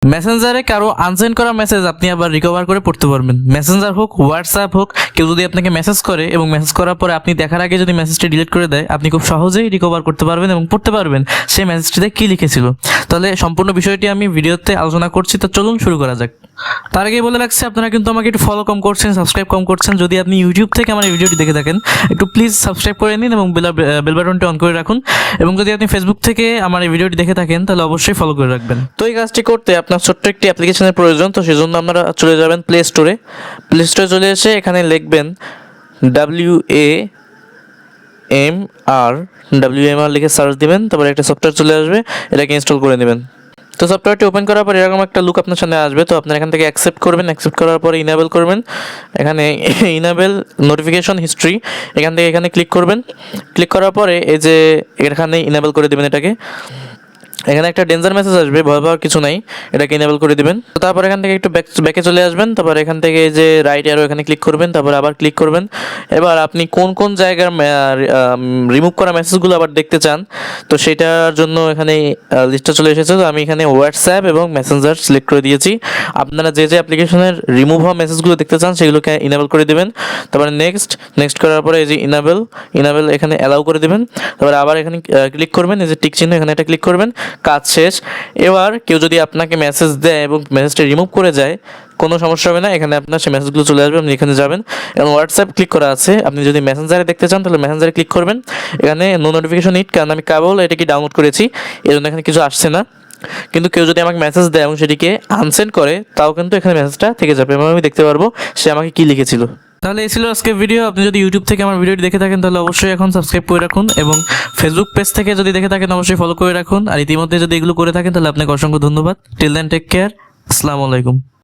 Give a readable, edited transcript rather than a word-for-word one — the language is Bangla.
মেসেঞ্জারে কারো আনসেন্ড করা মেসেজ আপনি আবার রিকভার করে পড়তে পারবেন। মেসেঞ্জার হোক, হোয়াটসঅ্যাপ হোক, কেউ যদি আপনাকে মেসেজ করে এবং মেসেজ করার পরে আপনি দেখার আগে যদি মেসেজটি ডিলিট করে দেয়, আপনি খুব সহজেই রিকভার করতে পারবেন এবং পড়তে পারবেন সেই মেসেজটিতে কী লিখেছিল। তাহলে সম্পূর্ণ বিষয়টি আমি ভিডিওতে আলোচনা করছি, তো চলুন শুরু করা যাক। তার আগে বলে রাখছি, আপনারা কিন্তু আমাকে একটু ফলো কম করছেন, সাবস্ক্রাইব কম করছেন। যদি আপনি ইউটিউব থেকে আমার এই ভিডিওটি দেখে থাকেন, একটু প্লিজ সাবস্ক্রাইব করে নিন এবং বেল বাটনটি অন করে রাখুন। এবং যদি আপনি ফেসবুক থেকে আমার এই ভিডিওটি দেখে থাকেন, তাহলে অবশ্যই ফলো করে রাখবেন। তো এই কাজটি করতে আপনার ছোট্ট একটি অ্যাপ্লিকেশনের প্রয়োজন। তো সেজন্য আপনারা চলে যাবেন প্লে স্টোরে। প্লে স্টোরে চলে এসে এখানে লিখবেন WAMR লিখে সার্চ দিবেন, তারপরে একটা সফটওয়্যার চলে আসবে, এটাকে ইনস্টল করে নেবেন। তো সফটওয়্যারটি ওপেন করার পর এরকম একটা লুক আপনার সামনে আসবে। তো আপনার এখান থেকে অ্যাকসেপ্ট করবেন, অ্যাকসেপ্ট করার পরে ইনেবল করবেন। এখানে ইনেবল নোটিফিকেশন হিস্ট্রি, এখান থেকে এখানে ক্লিক করবেন। ক্লিক করার পরে এই যে এখানে ইনেবল করে দেবেন এটাকে। এখানে একটা ডেঞ্জার মেসেজ আসবে, ভয় পাওয়ার কিছু নাই, এটাকে ইনেবল করে দিবেন। তো তারপর এখান থেকে একটু ব্যাকে চলে আসবেন, তারপর এখান থেকে এই যে রাইট অ্যারো এখানে ক্লিক করবেন, তারপর আবার ক্লিক করবেন। এবার আপনি কোন কোন জায়গার রিমুভ করা মেসেজগুলো আবার দেখতে চান, তো সেটার জন্য এখানে লিস্টটা চলে এসেছে। তো আমি এখানে হোয়াটসঅ্যাপ এবং মেসেঞ্জার সিলেক্ট করে দিয়েছি। আপনারা যে যে অ্যাপ্লিকেশনের রিমুভ হওয়া মেসেজগুলো দেখতে চান সেগুলোকে ইনেবল করে দেবেন। তারপরে নেক্সট করার পরে এই যে ইনেবল এখানে অ্যালাউ করে দেবেন। তারপরে আবার এখানে ক্লিক করবেন, এই যে টিক চিহ্ন এখানে এটা ক্লিক করবেন। কাজ শেষ। এবার কেউ যদি আপনাকে মেসেজ দেয় এবং মেসেজটা রিমুভ করে যায়, কোনো সমস্যা হবে না, এখানে আপনার সেই মেসেজগুলো চলে আসবে, আপনি এখানে যাবেন। এবং হোয়াটসঅ্যাপ ক্লিক করা আছে, আপনি যদি মেসেঞ্জারে দেখতে চান তাহলে মেসেঞ্জারে ক্লিক করবেন। এখানে নো নোটিফিকেশন ইট, কারণ আমি কেবল এটাকে ডাউনলোড করেছি, এই জন্য এখানে কিছু আসছে না। কিন্তু কেউ যদি আমাকে মেসেজ দেয় এবং সেটিকে আনসেন্ড করে, তাও কিন্তু এখানে মেসেজটা থেকে যাবে এবং আমি দেখতে পারবো সে আমাকে কী লিখেছিল। তাহলে এই ছিল আজকের ভিডিও। আপনি যদি ইউটিউব থেকে আমার ভিডিওটি দেখে থাকেন তাহলে অবশ্যই এখন সাবস্ক্রাইব করে রাখুন, এবং ফেসবুক পেজ থেকে যদি দেখে থাকেন অবশ্যই ফলো করে রাখুন। আর ইতিমধ্যে যদি এগুলো করে থাকেন তাহলে আপনাকে অসংখ্য ধন্যবাদ। টিল দেন টেক কেয়ার, আসসালামু আলাইকুম।